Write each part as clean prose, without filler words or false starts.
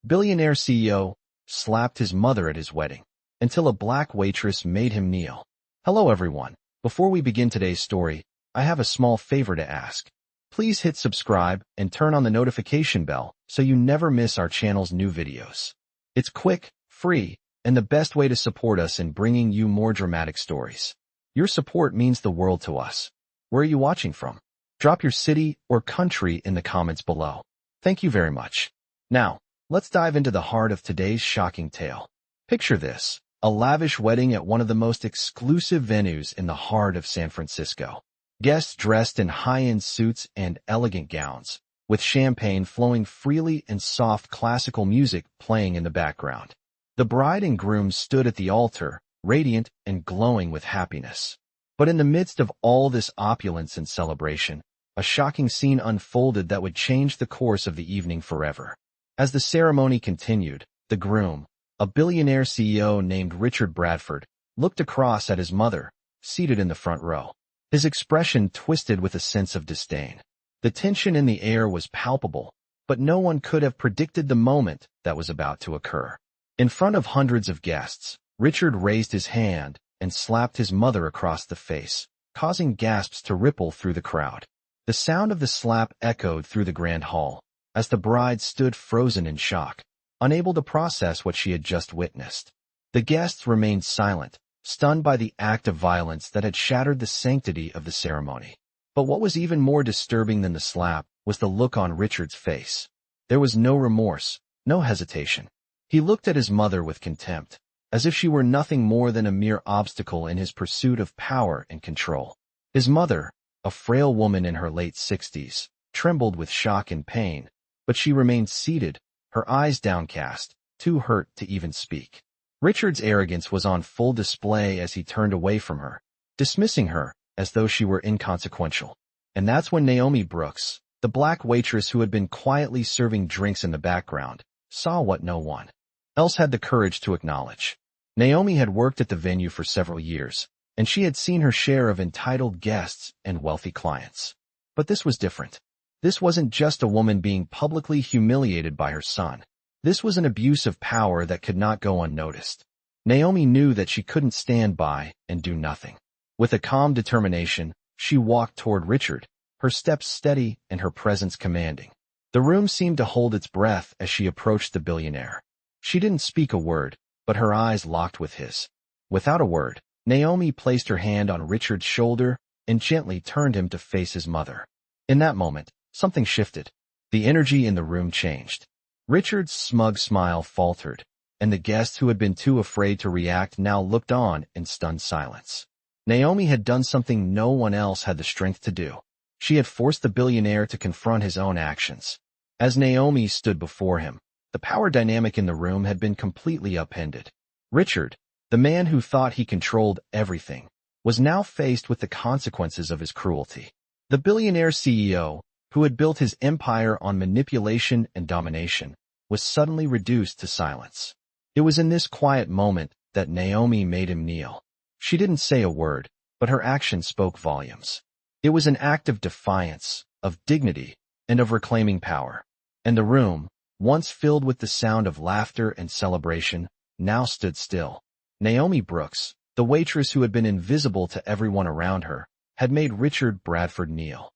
Billionaire CEO slapped his mother at his wedding until a black waitress made him kneel. Hello everyone. Before we begin today's story, I have a small favor to ask. Please hit subscribe and turn on the notification bell so you never miss our channel's new videos. It's quick, free, and the best way to support us in bringing you more dramatic stories. Your support means the world to us. Where are you watching from? Drop your city or country in the comments below. Thank you very much. Now, let's dive into the heart of today's shocking tale. Picture this, a lavish wedding at one of the most exclusive venues in the heart of San Francisco. Guests dressed in high-end suits and elegant gowns, with champagne flowing freely and soft classical music playing in the background. The bride and groom stood at the altar, radiant and glowing with happiness. But in the midst of all this opulence and celebration, a shocking scene unfolded that would change the course of the evening forever. As the ceremony continued, the groom, a billionaire CEO named Richard Bradford, looked across at his mother, seated in the front row. His expression twisted with a sense of disdain. The tension in the air was palpable, but no one could have predicted the moment that was about to occur. In front of hundreds of guests, Richard raised his hand and slapped his mother across the face, causing gasps to ripple through the crowd. The sound of the slap echoed through the grand hall, as the bride stood frozen in shock, unable to process what she had just witnessed. The guests remained silent, stunned by the act of violence that had shattered the sanctity of the ceremony. But what was even more disturbing than the slap was the look on Richard's face. There was no remorse, no hesitation. He looked at his mother with contempt, as if she were nothing more than a mere obstacle in his pursuit of power and control. His mother, a frail woman in her late 60s, trembled with shock and pain, but she remained seated, her eyes downcast, too hurt to even speak. Richard's arrogance was on full display as he turned away from her, dismissing her as though she were inconsequential. And that's when Naomi Brooks, the black waitress who had been quietly serving drinks in the background, saw what no one else had the courage to acknowledge. Naomi had worked at the venue for several years, and she had seen her share of entitled guests and wealthy clients. But this was different. This wasn't just a woman being publicly humiliated by her son. This was an abuse of power that could not go unnoticed. Naomi knew that she couldn't stand by and do nothing. With a calm determination, she walked toward Richard, her steps steady and her presence commanding. The room seemed to hold its breath as she approached the billionaire. She didn't speak a word, but her eyes locked with his. Without a word, Naomi placed her hand on Richard's shoulder and gently turned him to face his mother. In that moment, something shifted. The energy in the room changed. Richard's smug smile faltered, and the guests who had been too afraid to react now looked on in stunned silence. Naomi had done something no one else had the strength to do. She had forced the billionaire to confront his own actions. As Naomi stood before him, the power dynamic in the room had been completely upended. Richard, the man who thought he controlled everything, was now faced with the consequences of his cruelty. The billionaire CEO, who had built his empire on manipulation and domination, was suddenly reduced to silence. It was in this quiet moment that Naomi made him kneel. She didn't say a word, but her action spoke volumes. It was an act of defiance, of dignity, and of reclaiming power. And the room, once filled with the sound of laughter and celebration, now stood still. Naomi Brooks, the waitress who had been invisible to everyone around her, had made Richard Bradford kneel.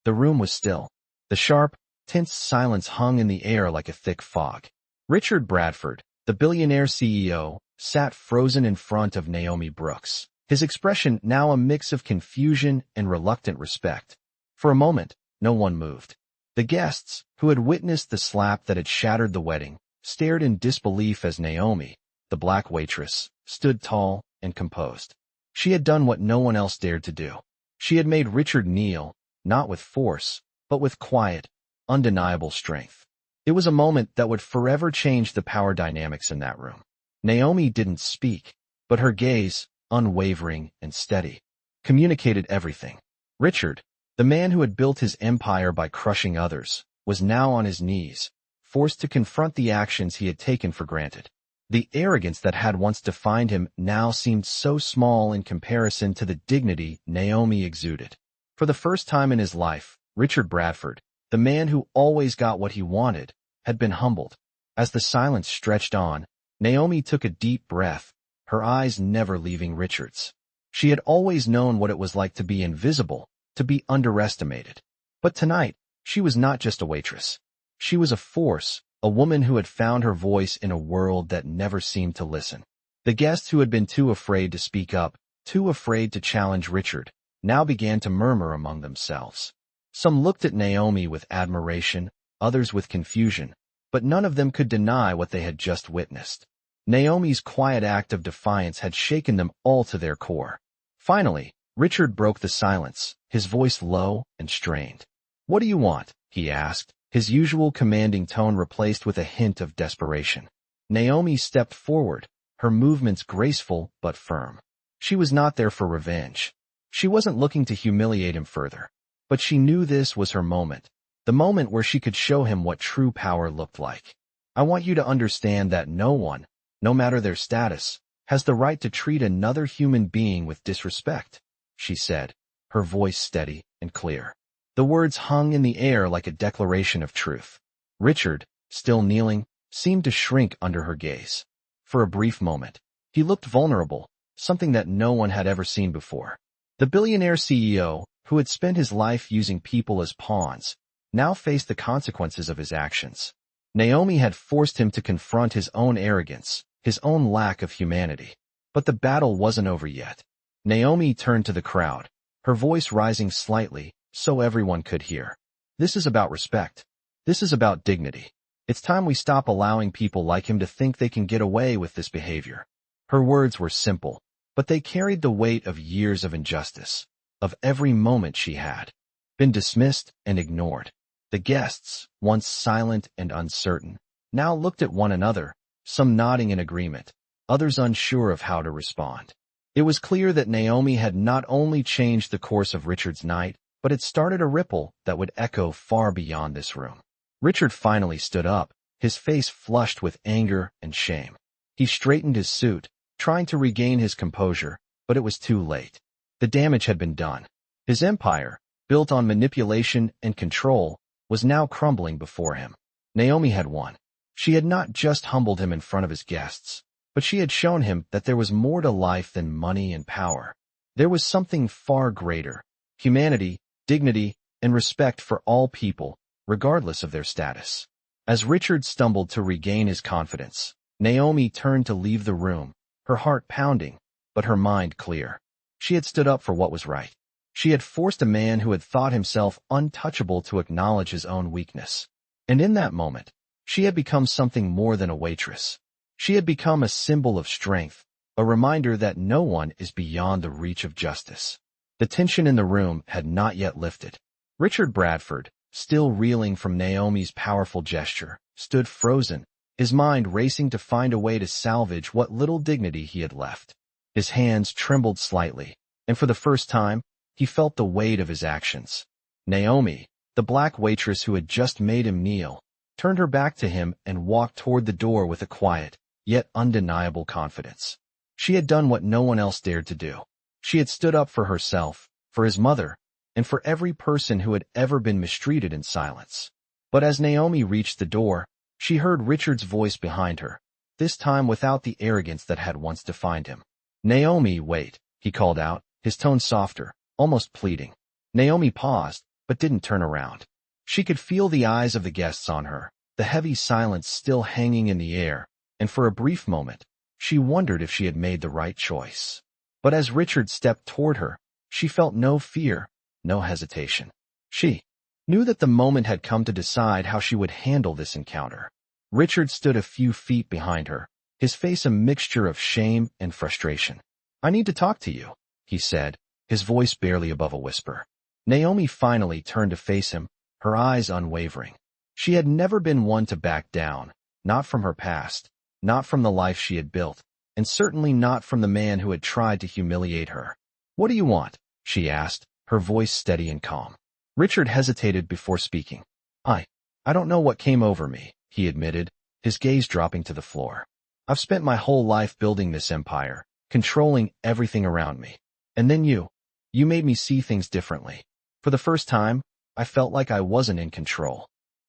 The room was still. The sharp, tense silence hung in the air like a thick fog. Richard Bradford, the billionaire CEO, sat frozen in front of Naomi Brooks, his expression now a mix of confusion and reluctant respect. For a moment, no one moved. The guests, who had witnessed the slap that had shattered the wedding, stared in disbelief as Naomi, the black waitress, stood tall and composed. She had done what no one else dared to do. She had made Richard kneel, not with force, but with quiet, undeniable strength. It was a moment that would forever change the power dynamics in that room. Naomi didn't speak, but her gaze, unwavering and steady, communicated everything. Richard, the man who had built his empire by crushing others, was now on his knees, forced to confront the actions he had taken for granted. The arrogance that had once defined him now seemed so small in comparison to the dignity Naomi exuded. For the first time in his life, Richard Bradford, the man who always got what he wanted, had been humbled. As the silence stretched on, Naomi took a deep breath, her eyes never leaving Richard's. She had always known what it was like to be invisible, to be underestimated. But tonight, she was not just a waitress. She was a force, a woman who had found her voice in a world that never seemed to listen. The guests who had been too afraid to speak up, too afraid to challenge Richard, now began to murmur among themselves. Some looked at Naomi with admiration, others with confusion, but none of them could deny what they had just witnessed. Naomi's quiet act of defiance had shaken them all to their core. Finally, Richard broke the silence, his voice low and strained. "What do you want?" he asked, his usual commanding tone replaced with a hint of desperation. Naomi stepped forward, her movements graceful but firm. She was not there for revenge. She wasn't looking to humiliate him further. But she knew this was her moment, the moment where she could show him what true power looked like. "I want you to understand that no one, no matter their status, has the right to treat another human being with disrespect," she said, her voice steady and clear. The words hung in the air like a declaration of truth. Richard, still kneeling, seemed to shrink under her gaze. For a brief moment, he looked vulnerable, something that no one had ever seen before. The billionaire CEO, who had spent his life using people as pawns, now faced the consequences of his actions. Naomi had forced him to confront his own arrogance, his own lack of humanity. But the battle wasn't over yet. Naomi turned to the crowd, her voice rising slightly so everyone could hear. "This is about respect. This is about dignity. It's time we stop allowing people like him to think they can get away with this behavior." Her words were simple, but they carried the weight of years of injustice, of every moment she had been dismissed and ignored. The guests, once silent and uncertain, now looked at one another, some nodding in agreement, others unsure of how to respond. It was clear that Naomi had not only changed the course of Richard's night, but had started a ripple that would echo far beyond this room. Richard finally stood up, his face flushed with anger and shame. He straightened his suit, trying to regain his composure, but it was too late. The damage had been done. His empire, built on manipulation and control, was now crumbling before him. Naomi had won. She had not just humbled him in front of his guests, but she had shown him that there was more to life than money and power. There was something far greater: humanity, dignity, and respect for all people, regardless of their status. As Richard stumbled to regain his confidence, Naomi turned to leave the room, her heart pounding, but her mind clear. She had stood up for what was right. She had forced a man who had thought himself untouchable to acknowledge his own weakness. And in that moment, she had become something more than a waitress. She had become a symbol of strength, a reminder that no one is beyond the reach of justice. The tension in the room had not yet lifted. Richard Bradford, still reeling from Naomi's powerful gesture, stood frozen, his mind racing to find a way to salvage what little dignity he had left. His hands trembled slightly, and for the first time, he felt the weight of his actions. Naomi, the black waitress who had just made him kneel, turned her back to him and walked toward the door with a quiet, yet undeniable confidence. She had done what no one else dared to do. She had stood up for herself, for his mother, and for every person who had ever been mistreated in silence. But as Naomi reached the door, she heard Richard's voice behind her, this time without the arrogance that had once defined him. "Naomi, wait," he called out, his tone softer, almost pleading. Naomi paused, but didn't turn around. She could feel the eyes of the guests on her, the heavy silence still hanging in the air, and for a brief moment, she wondered if she had made the right choice. But as Richard stepped toward her, she felt no fear, no hesitation. She knew that the moment had come to decide how she would handle this encounter. Richard stood a few feet behind her, his face a mixture of shame and frustration. "I need to talk to you," he said, his voice barely above a whisper. Naomi finally turned to face him, her eyes unwavering. She had never been one to back down, not from her past, not from the life she had built, and certainly not from the man who had tried to humiliate her. "What do you want?" she asked, her voice steady and calm. Richard hesitated before speaking. I don't know what came over me," he admitted, his gaze dropping to the floor. "I've spent my whole life building this empire, controlling everything around me. And then you made me see things differently. For the first time, I felt like I wasn't in control."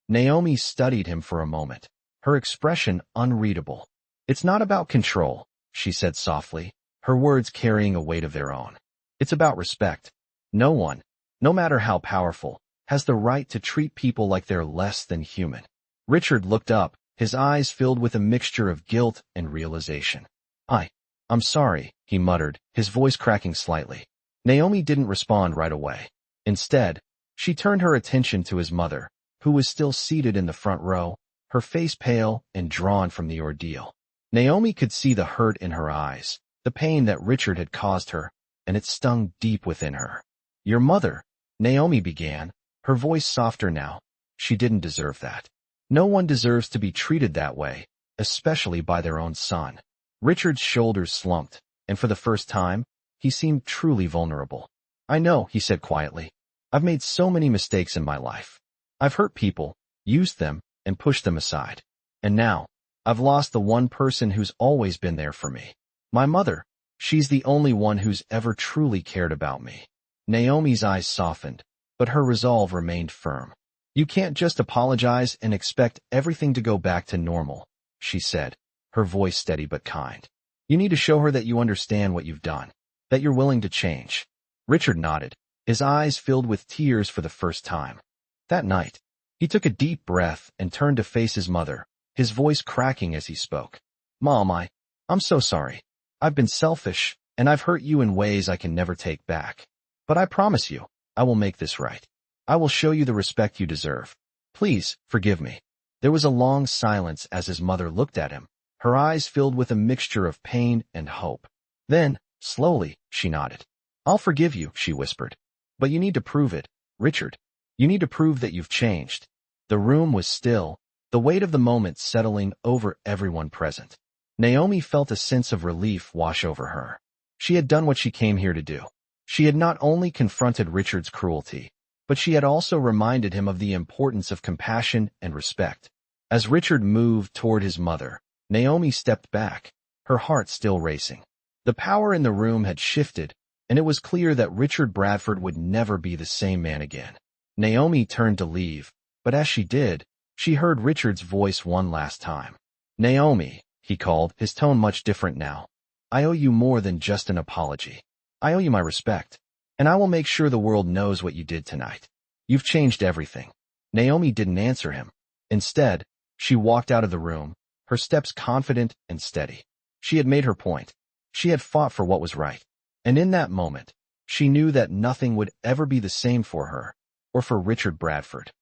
Naomi studied him for a moment, her expression unreadable. "It's not about control," she said softly, her words carrying a weight of their own. "It's about respect. No one, no matter how powerful, has the right to treat people like they're less than human." Richard looked up, his eyes filled with a mixture of guilt and realization. I'm sorry," he muttered, his voice cracking slightly. Naomi didn't respond right away. Instead, she turned her attention to his mother, who was still seated in the front row, her face pale and drawn from the ordeal. Naomi could see the hurt in her eyes, the pain that Richard had caused her, and it stung deep within her. "Your mother," Naomi began, her voice softer now. "She didn't deserve that. No one deserves to be treated that way, especially by their own son." Richard's shoulders slumped, and for the first time, he seemed truly vulnerable. "I know," he said quietly. "I've made so many mistakes in my life. I've hurt people, used them, and pushed them aside. And now, I've lost the one person who's always been there for me. My mother. She's the only one who's ever truly cared about me." Naomi's eyes softened, but her resolve remained firm. "You can't just apologize and expect everything to go back to normal," she said, her voice steady but kind. "You need to show her that you understand what you've done, that you're willing to change." Richard nodded, his eyes filled with tears for the first time. That night, he took a deep breath and turned to face his mother, his voice cracking as he spoke. "Mom, I'm so sorry. I've been selfish, and I've hurt you in ways I can never take back. But I promise you, I will make this right. I will show you the respect you deserve. Please, forgive me." There was a long silence as his mother looked at him, her eyes filled with a mixture of pain and hope. Then, slowly, she nodded. "I'll forgive you," she whispered. "But you need to prove it, Richard. You need to prove that you've changed." The room was still, the weight of the moment settling over everyone present. Naomi felt a sense of relief wash over her. She had done what she came here to do. She had not only confronted Richard's cruelty, but she had also reminded him of the importance of compassion and respect. As Richard moved toward his mother, Naomi stepped back, her heart still racing. The power in the room had shifted, and it was clear that Richard Bradford would never be the same man again. Naomi turned to leave, but as she did, she heard Richard's voice one last time. "Naomi," he called, his tone much different now. "I owe you more than just an apology. I owe you my respect, and I will make sure the world knows what you did tonight. You've changed everything." Naomi didn't answer him. Instead, she walked out of the room, her steps confident and steady. She had made her point. She had fought for what was right. And in that moment, she knew that nothing would ever be the same for her, or for Richard Bradford.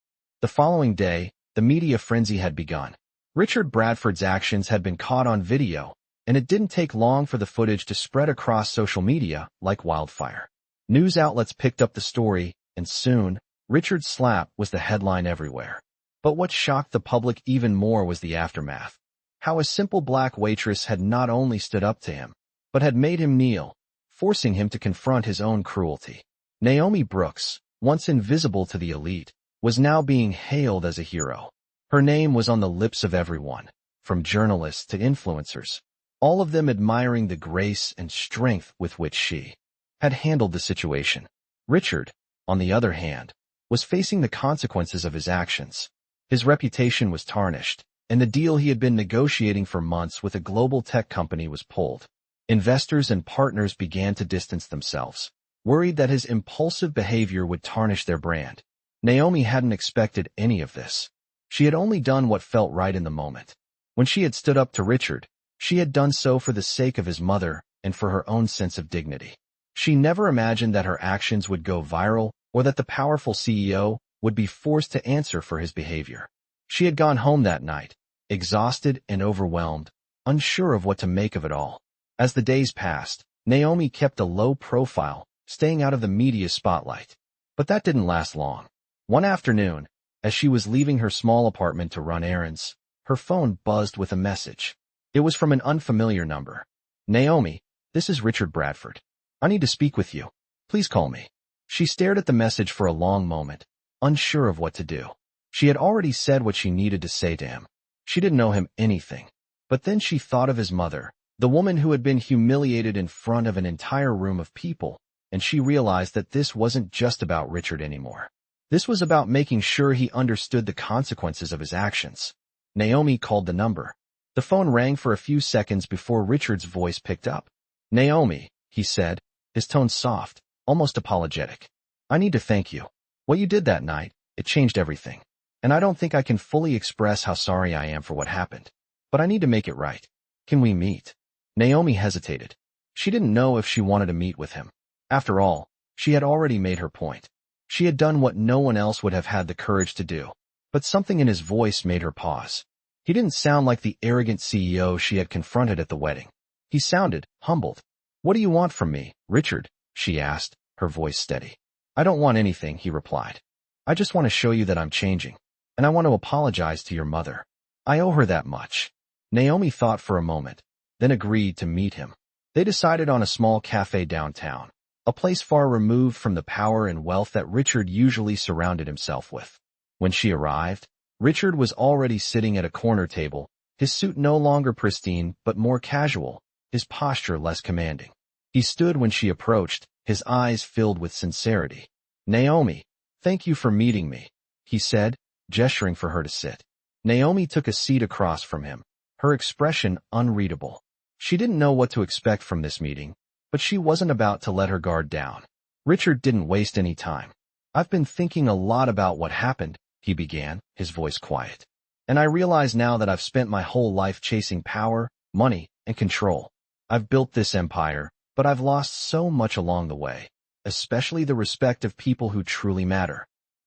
The following day, the media frenzy had begun. Richard Bradford's actions had been caught on video, and it didn't take long for the footage to spread across social media like wildfire. News outlets picked up the story, and soon, Richard's slap was the headline everywhere. But what shocked the public even more was the aftermath. How a simple black waitress had not only stood up to him, but had made him kneel, forcing him to confront his own cruelty. Naomi Brooks, once invisible to the elite, was now being hailed as a hero. Her name was on the lips of everyone, from journalists to influencers, all of them admiring the grace and strength with which she had handled the situation. Richard, on the other hand, was facing the consequences of his actions. His reputation was tarnished, and the deal he had been negotiating for months with a global tech company was pulled. Investors and partners began to distance themselves, worried that his impulsive behavior would tarnish their brand. Naomi hadn't expected any of this. She had only done what felt right in the moment. When she had stood up to Richard, she had done so for the sake of his mother and for her own sense of dignity. She never imagined that her actions would go viral or that the powerful CEO would be forced to answer for his behavior. She had gone home that night, exhausted and overwhelmed, unsure of what to make of it all. As the days passed, Naomi kept a low profile, staying out of the media spotlight. But that didn't last long. One afternoon, as she was leaving her small apartment to run errands, her phone buzzed with a message. It was from an unfamiliar number. "Naomi, this is Richard Bradford. I need to speak with you. Please call me." She stared at the message for a long moment, unsure of what to do. She had already said what she needed to say to him. She didn't owe him anything. But then she thought of his mother, the woman who had been humiliated in front of an entire room of people, and she realized that this wasn't just about Richard anymore. This was about making sure he understood the consequences of his actions. Naomi called the number. The phone rang for a few seconds before Richard's voice picked up. "Naomi," he said, his tone soft, almost apologetic. "I need to thank you. What you did that night, it changed everything. And I don't think I can fully express how sorry I am for what happened. But I need to make it right. Can we meet?" Naomi hesitated. She didn't know if she wanted to meet with him. After all, she had already made her point. She had done what no one else would have had the courage to do. But something in his voice made her pause. He didn't sound like the arrogant CEO she had confronted at the wedding. He sounded humbled. "What do you want from me, Richard?" she asked, her voice steady. "I don't want anything," he replied. "I just want to show you that I'm changing. And I want to apologize to your mother. I owe her that much." Naomi thought for a moment, then agreed to meet him. They decided on a small cafe downtown, a place far removed from the power and wealth that Richard usually surrounded himself with. When she arrived, Richard was already sitting at a corner table, his suit no longer pristine but more casual, his posture less commanding. He stood when she approached, his eyes filled with sincerity. "Naomi, thank you for meeting me," he said, gesturing for her to sit. Naomi took a seat across from him, her expression unreadable. She didn't know what to expect from this meeting, but she wasn't about to let her guard down. Richard didn't waste any time. "I've been thinking a lot about what happened," he began, his voice quiet. "And I realize now that I've spent my whole life chasing power, money, and control. I've built this empire, but I've lost so much along the way, especially the respect of people who truly matter."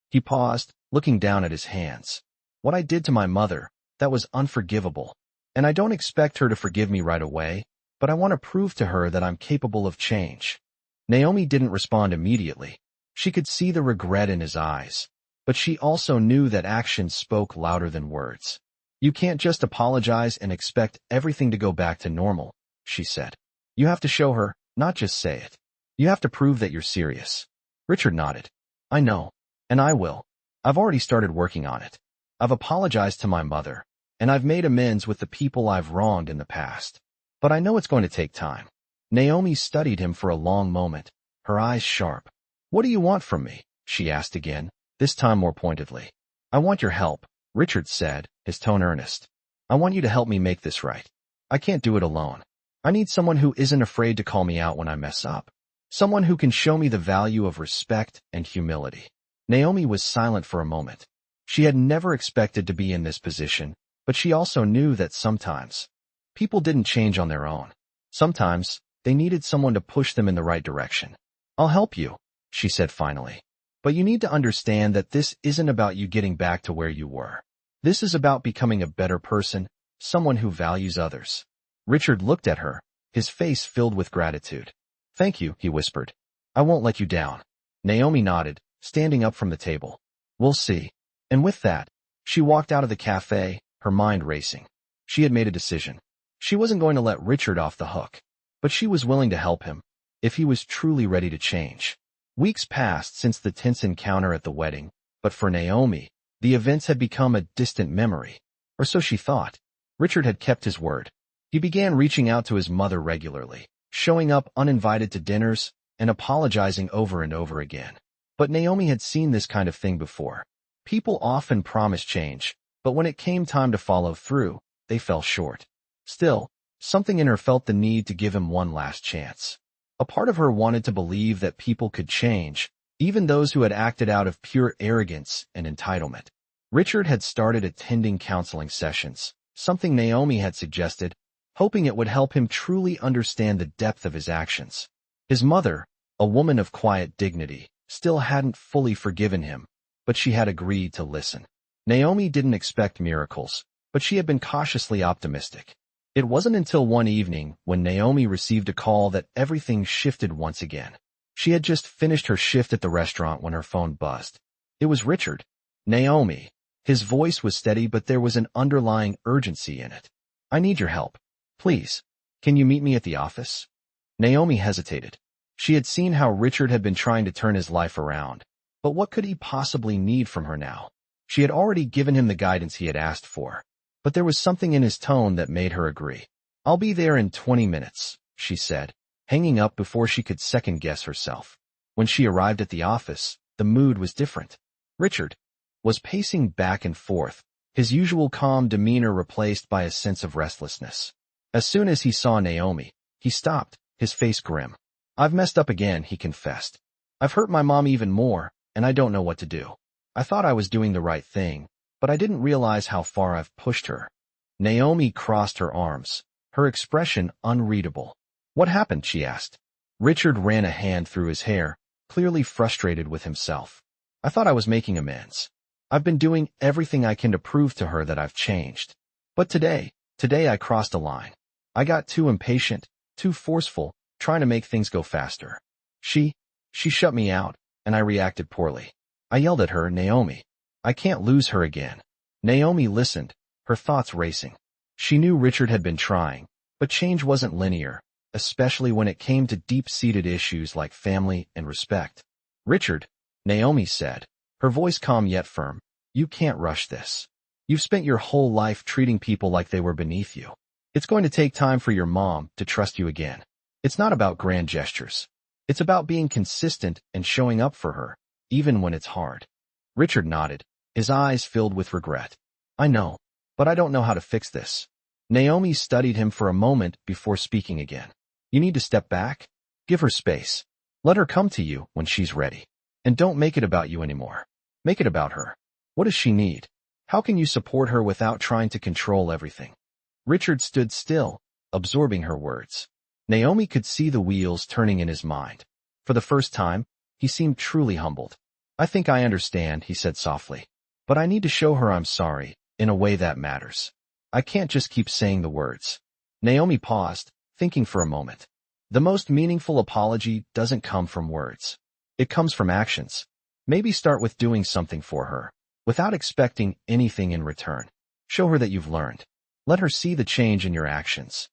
He paused, looking down at his hands. "What I did to my mother, that was unforgivable. And I don't expect her to forgive me right away, but I want to prove to her that I'm capable of change." Naomi didn't respond immediately. She could see the regret in his eyes, but she also knew that actions spoke louder than words. "You can't just apologize and expect everything to go back to normal," she said. "You have to show her, not just say it. You have to prove that you're serious." Richard nodded. "I know, and I will. I've already started working on it. I've apologized to my mother, and I've made amends with the people I've wronged in the past. But I know it's going to take time." Naomi studied him for a long moment, her eyes sharp. "What do you want from me?" she asked again, this time more pointedly. "I want your help," Richard said, his tone earnest. "I want you to help me make this right. I can't do it alone. I need someone who isn't afraid to call me out when I mess up. Someone who can show me the value of respect and humility." Naomi was silent for a moment. She had never expected to be in this position, but she also knew that sometimes people didn't change on their own. Sometimes they needed someone to push them in the right direction. "I'll help you," she said finally. "But you need to understand that this isn't about you getting back to where you were. This is about becoming a better person, someone who values others." Richard looked at her, his face filled with gratitude. "Thank you," he whispered. "I won't let you down." Naomi nodded, standing up from the table. "We'll see." And with that, she walked out of the cafe, her mind racing. She had made a decision. She wasn't going to let Richard off the hook, but she was willing to help him, if he was truly ready to change. Weeks passed since the tense encounter at the wedding, but for Naomi, the events had become a distant memory. Or so she thought. Richard had kept his word. He began reaching out to his mother regularly, showing up uninvited to dinners, and apologizing over and over again. But Naomi had seen this kind of thing before. People often promise change, but when it came time to follow through, they fell short. Still, something in her felt the need to give him one last chance. A part of her wanted to believe that people could change, even those who had acted out of pure arrogance and entitlement. Richard had started attending counseling sessions, something Naomi had suggested, hoping it would help him truly understand the depth of his actions. His mother, a woman of quiet dignity, still hadn't fully forgiven him, but she had agreed to listen. Naomi didn't expect miracles, but she had been cautiously optimistic. It wasn't until one evening when Naomi received a call that everything shifted once again. She had just finished her shift at the restaurant when her phone buzzed. It was Richard. "Naomi." His voice was steady, but there was an underlying urgency in it. "I need your help. Please. Can you meet me at the office?" Naomi hesitated. She had seen how Richard had been trying to turn his life around, but what could he possibly need from her now? She had already given him the guidance he had asked for, but there was something in his tone that made her agree. "I'll be there in 20 minutes, she said, hanging up before she could second-guess herself. When she arrived at the office, the mood was different. Richard was pacing back and forth, his usual calm demeanor replaced by a sense of restlessness. As soon as he saw Naomi, he stopped, his face grim. "I've messed up again," he confessed. "I've hurt my mom even more, and I don't know what to do. I thought I was doing the right thing, but I didn't realize how far I've pushed her." Naomi crossed her arms, her expression unreadable. "What happened?" she asked. Richard ran a hand through his hair, clearly frustrated with himself. "I thought I was making amends. I've been doing everything I can to prove to her that I've changed. But today I crossed a line. I got too impatient, too forceful, trying to make things go faster. She shut me out, and I reacted poorly. I yelled at her, Naomi. I can't lose her again." Naomi listened, her thoughts racing. She knew Richard had been trying, but change wasn't linear, especially when it came to deep-seated issues like family and respect. "Richard," Naomi said, her voice calm yet firm, "you can't rush this. You've spent your whole life treating people like they were beneath you. It's going to take time for your mom to trust you again. It's not about grand gestures. It's about being consistent and showing up for her, even when it's hard." Richard nodded, his eyes filled with regret. "I know, but I don't know how to fix this." Naomi studied him for a moment before speaking again. "You need to step back. Give her space. Let her come to you when she's ready. And don't make it about you anymore. Make it about her. What does she need? How can you support her without trying to control everything?" Richard stood still, absorbing her words. Naomi could see the wheels turning in his mind. For the first time, he seemed truly humbled. "I think I understand," he said softly. "But I need to show her I'm sorry, in a way that matters. I can't just keep saying the words." Naomi paused, thinking for a moment. The most meaningful apology doesn't come from words. It comes from actions. Maybe start with doing something for her, without expecting anything in return. Show her that you've learned. Let her see the change in your actions.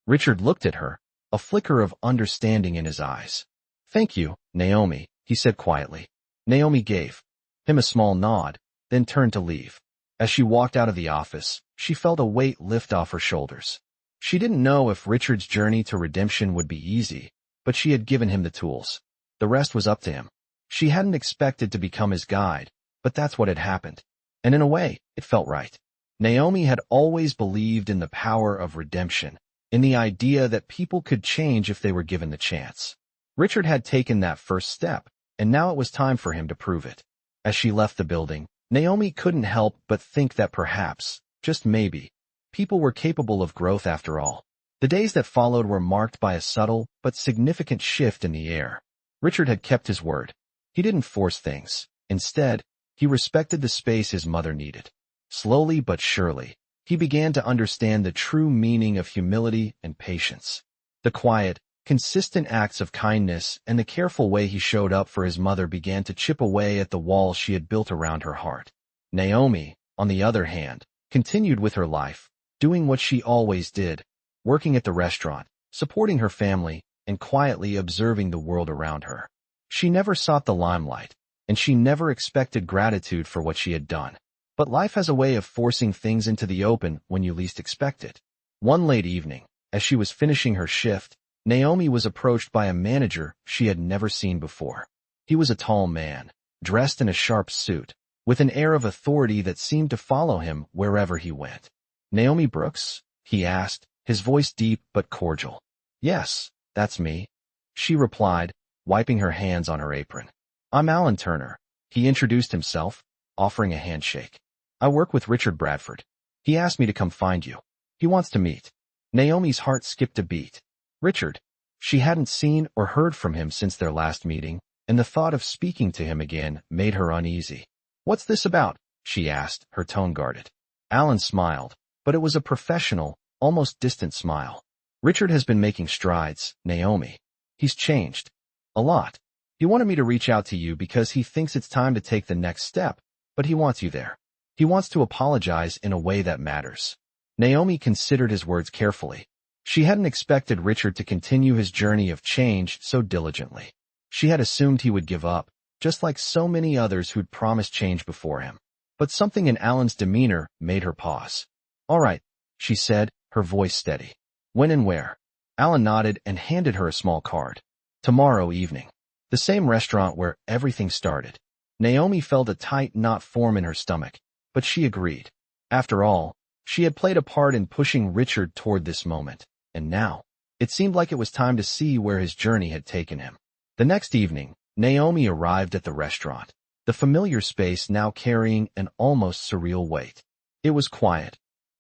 Richard looked at her, a flicker of understanding in his eyes. "Thank you, Naomi," he said quietly. Naomi gave him a small nod, then turned to leave. As she walked out of the office, she felt a weight lift off her shoulders. She didn't know if Richard's journey to redemption would be easy, but she had given him the tools. The rest was up to him. She hadn't expected to become his guide, but that's what had happened. And in a way, it felt right. Naomi had always believed in the power of redemption, in the idea that people could change if they were given the chance. Richard had taken that first step, and now it was time for him to prove it. As she left the building, Naomi couldn't help but think that perhaps, just maybe, people were capable of growth after all. The days that followed were marked by a subtle but significant shift in the air. Richard had kept his word. He didn't force things. Instead, he respected the space his mother needed. Slowly but surely, he began to understand the true meaning of humility and patience. The quiet, consistent acts of kindness and the careful way he showed up for his mother began to chip away at the wall she had built around her heart. Naomi, on the other hand, continued with her life, doing what she always did, working at the restaurant, supporting her family, and quietly observing the world around her. She never sought the limelight, and she never expected gratitude for what she had done. But life has a way of forcing things into the open when you least expect it. One late evening, as she was finishing her shift, Naomi was approached by a manager she had never seen before. He was a tall man, dressed in a sharp suit, with an air of authority that seemed to follow him wherever he went. "Naomi Brooks?" he asked, his voice deep but cordial. "Yes, that's me," she replied, wiping her hands on her apron. "I'm Alan Turner," he introduced himself, offering a handshake. "I work with Richard Bradford. He asked me to come find you. He wants to meet." Naomi's heart skipped a beat. Richard. She hadn't seen or heard from him since their last meeting, and the thought of speaking to him again made her uneasy. "What's this about?" she asked, her tone guarded. Alan smiled, but it was a professional, almost distant smile. "Richard has been making strides, Naomi. He's changed. A lot. He wanted me to reach out to you because he thinks it's time to take the next step, but he wants you there. He wants to apologize in a way that matters." Naomi considered his words carefully. She hadn't expected Richard to continue his journey of change so diligently. She had assumed he would give up, just like so many others who'd promised change before him. But something in Alan's demeanor made her pause. "All right," she said, her voice steady. "When and where?" Alan nodded and handed her a small card. "Tomorrow evening. The same restaurant where everything started." Naomi felt a tight knot form in her stomach, but she agreed. After all, she had played a part in pushing Richard toward this moment, and now, it seemed like it was time to see where his journey had taken him. The next evening, Naomi arrived at the restaurant, the familiar space now carrying an almost surreal weight. It was quiet,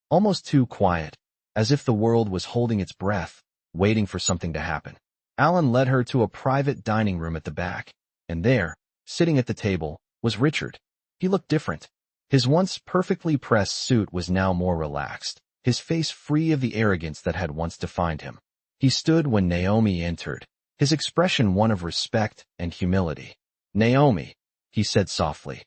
almost too quiet, as if the world was holding its breath, waiting for something to happen. Alan led her to a private dining room at the back, and there, sitting at the table, was Richard. He looked different. His once perfectly pressed suit was now more relaxed, his face free of the arrogance that had once defined him. He stood when Naomi entered, his expression one of respect and humility. "Naomi," he said softly.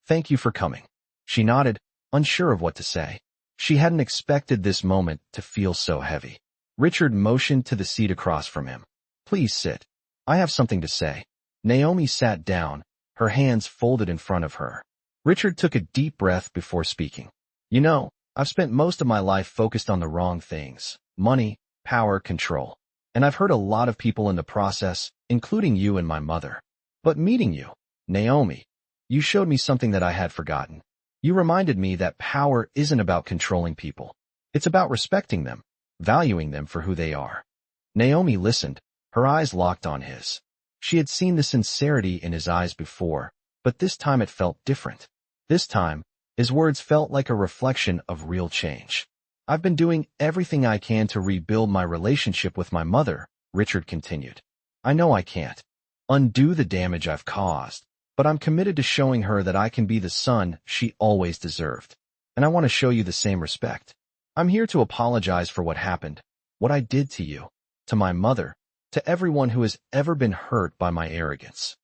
"Thank you for coming." She nodded, unsure of what to say. She hadn't expected this moment to feel so heavy. Richard motioned to the seat across from him. "Please sit. I have something to say." Naomi sat down, her hands folded in front of her. Richard took a deep breath before speaking. "You know, I've spent most of my life focused on the wrong things: money, power, control. And I've hurt a lot of people in the process, including you and my mother. But meeting you, Naomi, you showed me something that I had forgotten. You reminded me that power isn't about controlling people. It's about respecting them, valuing them for who they are." Naomi listened, her eyes locked on his. She had seen the sincerity in his eyes before, but this time it felt different. This time, his words felt like a reflection of real change. "I've been doing everything I can to rebuild my relationship with my mother," Richard continued. "I know I can't undo the damage I've caused, but I'm committed to showing her that I can be the son she always deserved. And I want to show you the same respect. I'm here to apologize for what happened, what I did to you, to my mother, to everyone who has ever been hurt by my arrogance."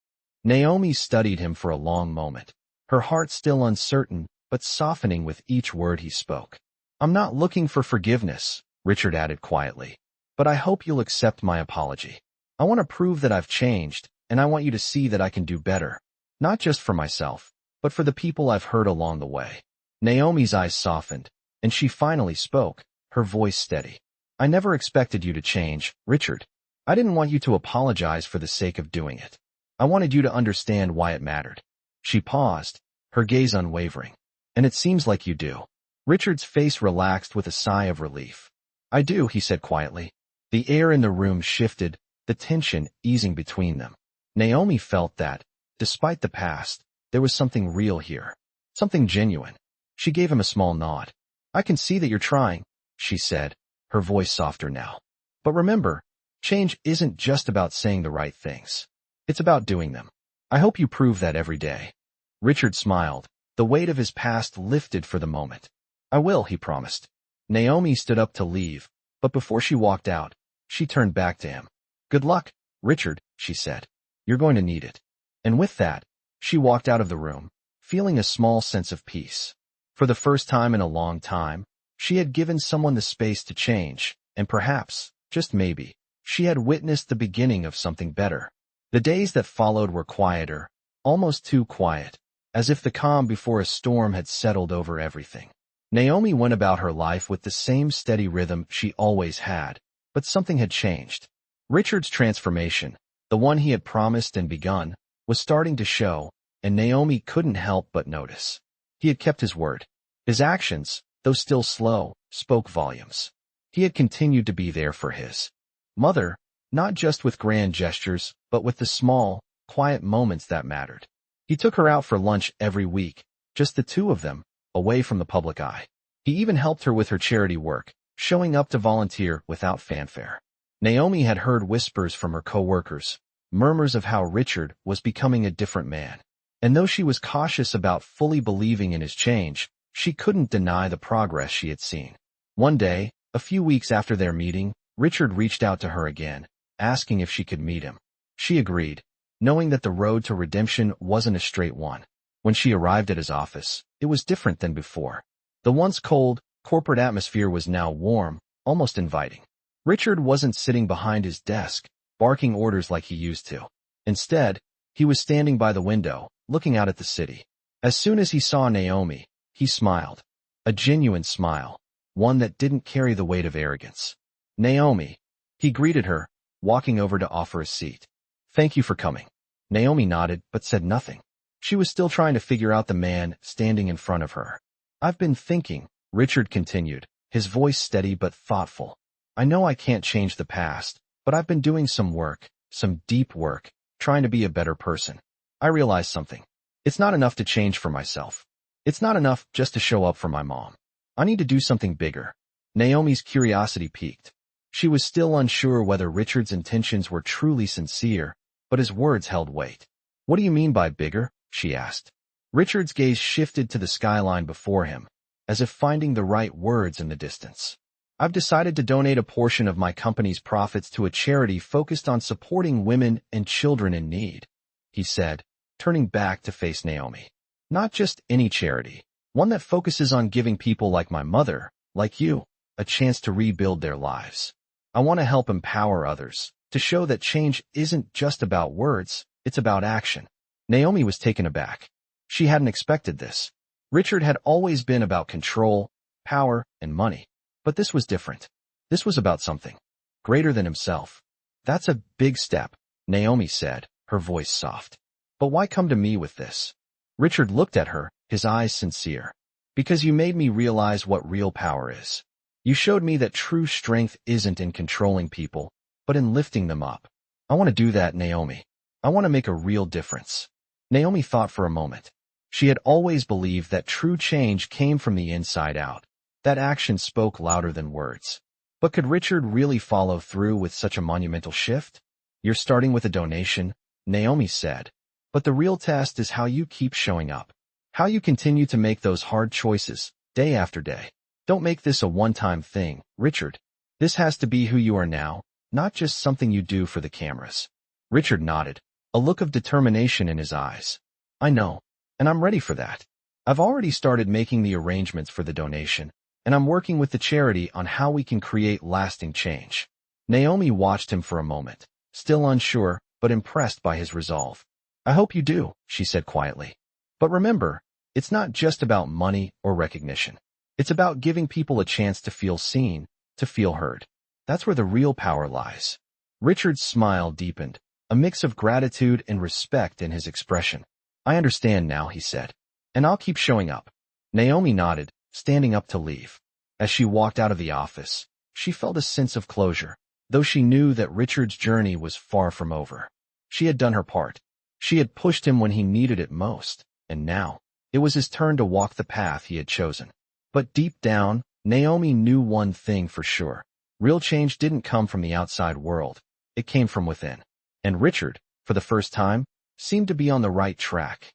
Naomi studied him for a long moment, her heart still uncertain, but softening with each word he spoke. "I'm not looking for forgiveness," Richard added quietly, "but I hope you'll accept my apology. I want to prove that I've changed, and I want you to see that I can do better, not just for myself, but for the people I've hurt along the way." Naomi's eyes softened, and she finally spoke, her voice steady. "I never expected you to change, Richard. I didn't want you to apologize for the sake of doing it. I wanted you to understand why it mattered." She paused, her gaze unwavering. "And it seems like you do." Richard's face relaxed with a sigh of relief. "I do," he said quietly. The air in the room shifted, the tension easing between them. Naomi felt that, despite the past, there was something real here, something genuine. She gave him a small nod. "I can see that you're trying," she said, her voice softer now. "But remember, change isn't just about saying the right things. It's about doing them. I hope you prove that every day." Richard smiled, the weight of his past lifted for the moment. "I will," he promised. Naomi stood up to leave, but before she walked out, she turned back to him. "Good luck, Richard," she said. "You're going to need it." And with that, she walked out of the room, feeling a small sense of peace. For the first time in a long time, she had given someone the space to change, and perhaps, just maybe, she had witnessed the beginning of something better. The days that followed were quieter, almost too quiet, as if the calm before a storm had settled over everything. Naomi went about her life with the same steady rhythm she always had, but something had changed. Richard's transformation, the one he had promised and begun, was starting to show, and Naomi couldn't help but notice. He had kept his word. His actions, though still slow, spoke volumes. He had continued to be there for his mother, not just with grand gestures, but with the small, quiet moments that mattered. He took her out for lunch every week, just the two of them, away from the public eye. He even helped her with her charity work, showing up to volunteer without fanfare. Naomi had heard whispers from her co-workers, murmurs of how Richard was becoming a different man. And though she was cautious about fully believing in his change, she couldn't deny the progress she had seen. One day, a few weeks after their meeting, Richard reached out to her again, asking if she could meet him. She agreed, knowing that the road to redemption wasn't a straight one. When she arrived at his office, it was different than before. The once cold, corporate atmosphere was now warm, almost inviting. Richard wasn't sitting behind his desk, barking orders like he used to. Instead, he was standing by the window, looking out at the city. As soon as he saw Naomi, he smiled. A genuine smile, one that didn't carry the weight of arrogance. "Naomi," he greeted her, walking over to offer a seat. "Thank you for coming." Naomi nodded but said nothing. She was still trying to figure out the man standing in front of her. I've been thinking, Richard continued, his voice steady but thoughtful. I know I can't change the past, but I've been doing some work, some deep work, trying to be a better person. I realized something. It's not enough to change for myself. It's not enough just to show up for my mom. I need to do something bigger. Naomi's curiosity piqued. She was still unsure whether Richard's intentions were truly sincere, but his words held weight. What do you mean by bigger? She asked. Richard's gaze shifted to the skyline before him, as if finding the right words in the distance. I've decided to donate a portion of my company's profits to a charity focused on supporting women and children in need, he said, turning back to face Naomi. Not just any charity, one that focuses on giving people like my mother, like you, a chance to rebuild their lives. I want to help empower others, to show that change isn't just about words, it's about action. Naomi was taken aback. She hadn't expected this. Richard had always been about control, power, and money. But this was different. This was about something greater than himself. That's a big step, Naomi said, her voice soft. But why come to me with this? Richard looked at her, his eyes sincere. Because you made me realize what real power is. You showed me that true strength isn't in controlling people, but in lifting them up. I want to do that, Naomi. I want to make a real difference. Naomi thought for a moment. She had always believed that true change came from the inside out. That action spoke louder than words. But could Richard really follow through with such a monumental shift? You're starting with a donation, Naomi said. But the real test is how you keep showing up. How you continue to make those hard choices, day after day. Don't make this a one-time thing, Richard. This has to be who you are now, not just something you do for the cameras. Richard nodded, a look of determination in his eyes. I know, and I'm ready for that. I've already started making the arrangements for the donation, and I'm working with the charity on how we can create lasting change. Naomi watched him for a moment, still unsure, but impressed by his resolve. I hope you do, she said quietly. But remember, it's not just about money or recognition. It's about giving people a chance to feel seen, to feel heard. That's where the real power lies. Richard's smile deepened, a mix of gratitude and respect in his expression. I understand now, he said. And I'll keep showing up. Naomi nodded, standing up to leave. As she walked out of the office, she felt a sense of closure, though she knew that Richard's journey was far from over. She had done her part. She had pushed him when he needed it most, and now, it was his turn to walk the path he had chosen. But deep down, Naomi knew one thing for sure. Real change didn't come from the outside world. It came from within. And Richard, for the first time, seemed to be on the right track.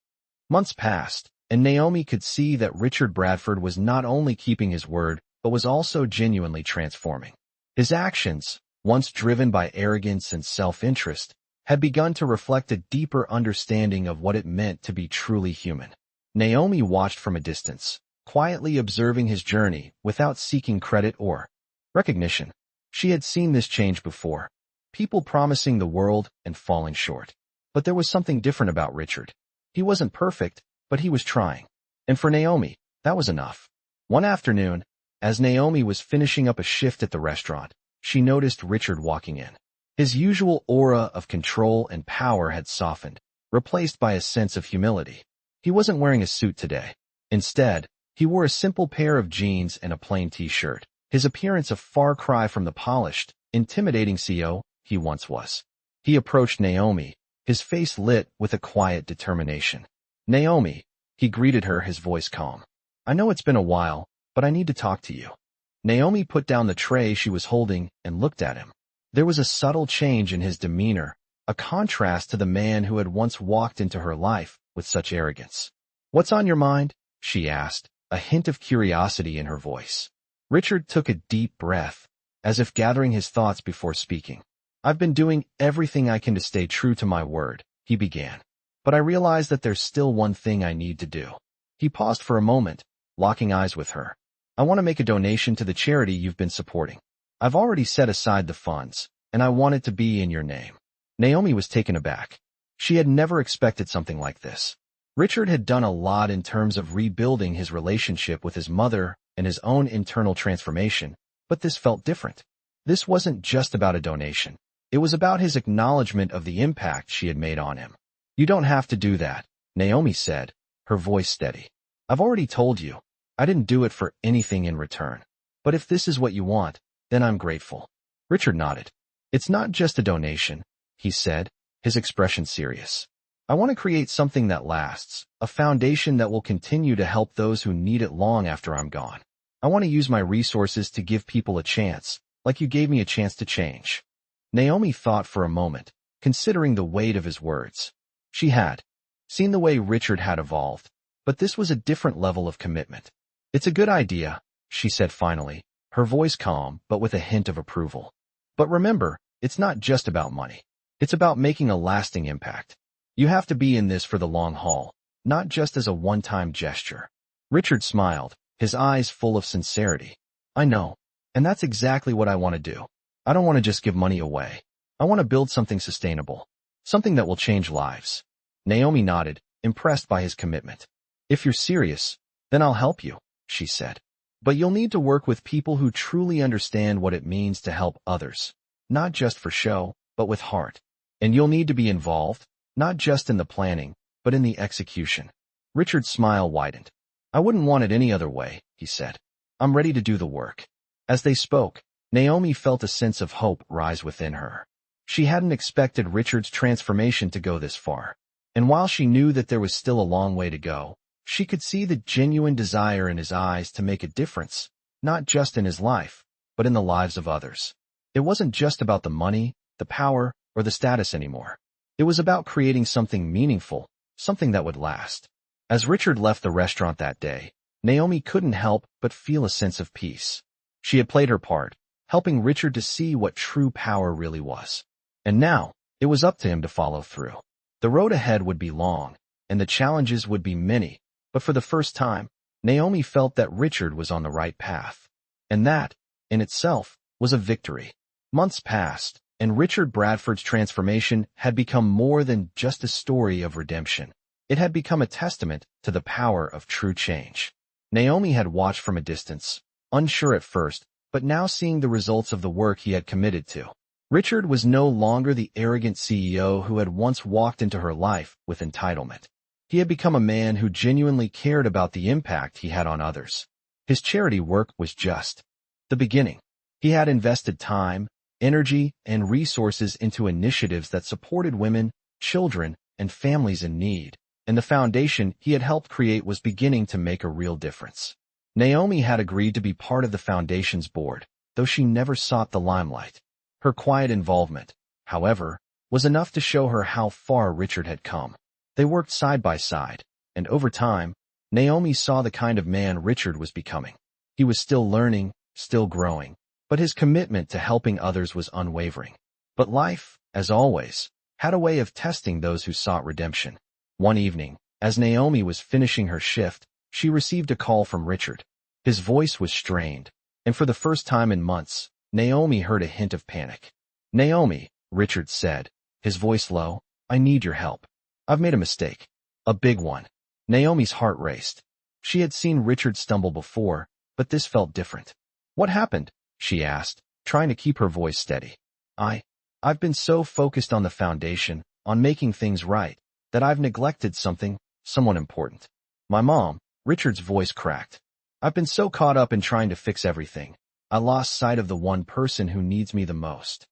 Months passed, and Naomi could see that Richard Bradford was not only keeping his word, but was also genuinely transforming. His actions, once driven by arrogance and self-interest, had begun to reflect a deeper understanding of what it meant to be truly human. Naomi watched from a distance, quietly observing his journey without seeking credit or recognition. She had seen this change before, people promising the world and falling short. But there was something different about Richard. He wasn't perfect, but he was trying. And for Naomi, that was enough. One afternoon, as Naomi was finishing up a shift at the restaurant, she noticed Richard walking in. His usual aura of control and power had softened, replaced by a sense of humility. He wasn't wearing a suit today. Instead, he wore a simple pair of jeans and a plain t-shirt, his appearance a far cry from the polished, intimidating CEO he once was. He approached Naomi, his face lit with a quiet determination. Naomi, he greeted her, his voice calm. I know it's been a while, but I need to talk to you. Naomi put down the tray she was holding and looked at him. There was a subtle change in his demeanor, a contrast to the man who had once walked into her life with such arrogance. What's on your mind? She asked, a hint of curiosity in her voice. Richard took a deep breath, as if gathering his thoughts before speaking. I've been doing everything I can to stay true to my word, he began. But I realize that there's still one thing I need to do. He paused for a moment, locking eyes with her. I want to make a donation to the charity you've been supporting. I've already set aside the funds, and I want it to be in your name. Naomi was taken aback. She had never expected something like this. Richard had done a lot in terms of rebuilding his relationship with his mother and his own internal transformation, but this felt different. This wasn't just about a donation. It was about his acknowledgement of the impact she had made on him. You don't have to do that, Naomi said, her voice steady. I've already told you. I didn't do it for anything in return. But if this is what you want, then I'm grateful. Richard nodded. It's not just a donation, he said, his expression serious. I want to create something that lasts, a foundation that will continue to help those who need it long after I'm gone. I want to use my resources to give people a chance, like you gave me a chance to change. Naomi thought for a moment, considering the weight of his words. She had seen the way Richard had evolved, but this was a different level of commitment. It's a good idea, she said finally, her voice calm but with a hint of approval. But remember, it's not just about money. It's about making a lasting impact. You have to be in this for the long haul, not just as a one-time gesture. Richard smiled, his eyes full of sincerity. I know, and that's exactly what I want to do. I don't want to just give money away. I want to build something sustainable, something that will change lives. Naomi nodded, impressed by his commitment. If you're serious, then I'll help you, she said. But you'll need to work with people who truly understand what it means to help others, not just for show, but with heart. And you'll need to be involved, not just in the planning, but in the execution. Richard's smile widened. I wouldn't want it any other way, he said. I'm ready to do the work. As they spoke, Naomi felt a sense of hope rise within her. She hadn't expected Richard's transformation to go this far. And while she knew that there was still a long way to go, she could see the genuine desire in his eyes to make a difference, not just in his life, but in the lives of others. It wasn't just about the money, the power, or the status anymore. It was about creating something meaningful, something that would last. As Richard left the restaurant that day, Naomi couldn't help but feel a sense of peace. She had played her part, helping Richard to see what true power really was. And now, it was up to him to follow through. The road ahead would be long, and the challenges would be many, but for the first time, Naomi felt that Richard was on the right path. And that, in itself, was a victory. Months passed, and Richard Bradford's transformation had become more than just a story of redemption. It had become a testament to the power of true change. Naomi had watched from a distance, unsure at first, but now seeing the results of the work he had committed to. Richard was no longer the arrogant CEO who had once walked into her life with entitlement. He had become a man who genuinely cared about the impact he had on others. His charity work was just the beginning. He had invested time, energy, and resources into initiatives that supported women, children, and families in need, and the foundation he had helped create was beginning to make a real difference. Naomi had agreed to be part of the foundation's board, though she never sought the limelight. Her quiet involvement, however, was enough to show her how far Richard had come. They worked side by side, and over time, Naomi saw the kind of man Richard was becoming. He was still learning, still growing, but his commitment to helping others was unwavering. But life, as always, had a way of testing those who sought redemption. One evening, as Naomi was finishing her shift, she received a call from Richard. His voice was strained, and for the first time in months, Naomi heard a hint of panic. Naomi, Richard said, his voice low, I need your help. I've made a mistake. A big one. Naomi's heart raced. She had seen Richard stumble before, but this felt different. What happened? She asked, trying to keep her voice steady. I've been so focused on the foundation, on making things right, that I've neglected someone important. My mom. Richard's voice cracked. I've been so caught up in trying to fix everything. I lost sight of the one person who needs me the most.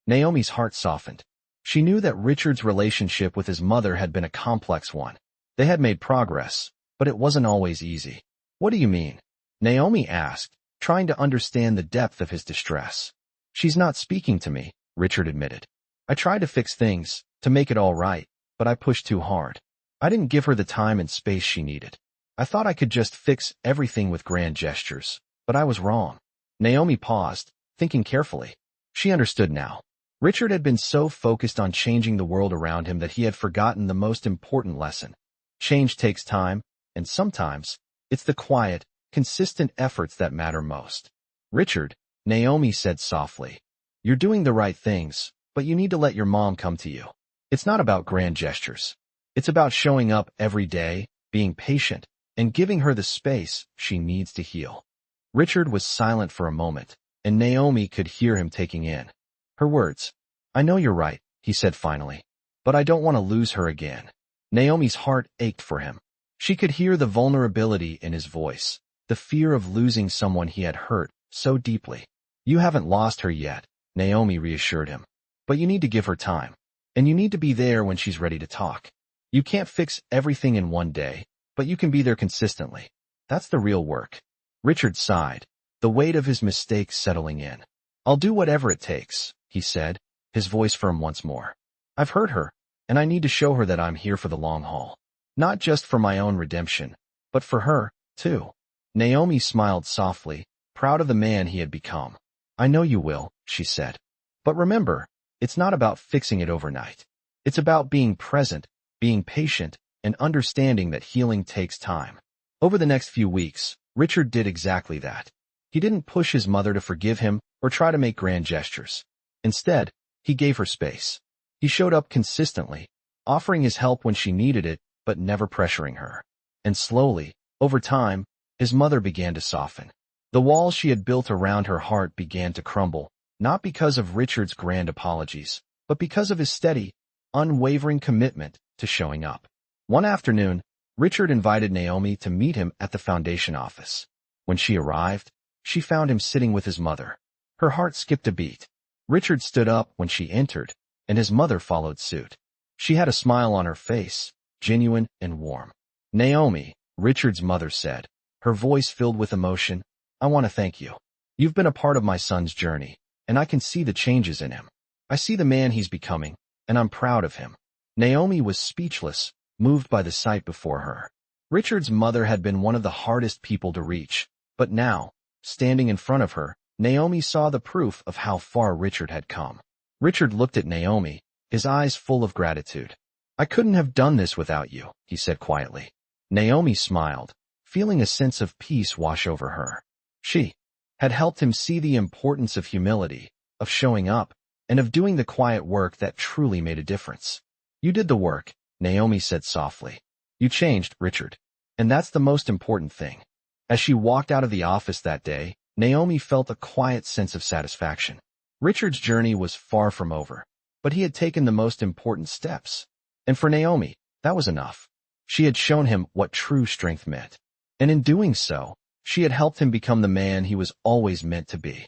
Naomi's heart softened. She knew that Richard's relationship with his mother had been a complex one. They had made progress, but it wasn't always easy. What do you mean? Naomi asked, trying to understand the depth of his distress. She's not speaking to me, Richard admitted. I tried to fix things, to make it all right, but I pushed too hard. I didn't give her the time and space she needed. I thought I could just fix everything with grand gestures, but I was wrong. Naomi paused, thinking carefully. She understood now. Richard had been so focused on changing the world around him that he had forgotten the most important lesson. Change takes time, and sometimes, it's the quiet, consistent efforts that matter most. Richard, Naomi said softly, you're doing the right things, but you need to let your mom come to you. It's not about grand gestures. It's about showing up every day, being patient, and giving her the space she needs to heal. Richard was silent for a moment, and Naomi could hear him taking in her words. I know you're right, he said finally, but I don't want to lose her again. Naomi's heart ached for him. She could hear the vulnerability in his voice, the fear of losing someone he had hurt so deeply. You haven't lost her yet, Naomi reassured him. But you need to give her time. And you need to be there when she's ready to talk. You can't fix everything in one day, but you can be there consistently. That's the real work. Richard sighed, the weight of his mistakes settling in. I'll do whatever it takes, he said, his voice firm once more. I've hurt her, and I need to show her that I'm here for the long haul. Not just for my own redemption, but for her, too. Naomi smiled softly, proud of the man he had become. I know you will, she said. But remember, it's not about fixing it overnight. It's about being present, being patient, and understanding that healing takes time. Over the next few weeks, Richard did exactly that. He didn't push his mother to forgive him or try to make grand gestures. Instead, he gave her space. He showed up consistently, offering his help when she needed it, but never pressuring her. And slowly, over time, his mother began to soften. The walls she had built around her heart began to crumble, not because of Richard's grand apologies, but because of his steady, unwavering commitment to showing up. One afternoon, Richard invited Naomi to meet him at the foundation office. When she arrived, she found him sitting with his mother. Her heart skipped a beat. Richard stood up when she entered, and his mother followed suit. She had a smile on her face, genuine and warm. Naomi, Richard's mother said, her voice filled with emotion, I want to thank you. You've been a part of my son's journey, and I can see the changes in him. I see the man he's becoming, and I'm proud of him. Naomi was speechless, moved by the sight before her. Richard's mother had been one of the hardest people to reach, but now, standing in front of her, Naomi saw the proof of how far Richard had come. Richard looked at Naomi, his eyes full of gratitude. I couldn't have done this without you, he said quietly. Naomi smiled, feeling a sense of peace wash over her. She had helped him see the importance of humility, of showing up, and of doing the quiet work that truly made a difference. You did the work, Naomi said softly. You changed, Richard. And that's the most important thing. As she walked out of the office that day, Naomi felt a quiet sense of satisfaction. Richard's journey was far from over, but he had taken the most important steps. And for Naomi, that was enough. She had shown him what true strength meant. And in doing so, she had helped him become the man he was always meant to be.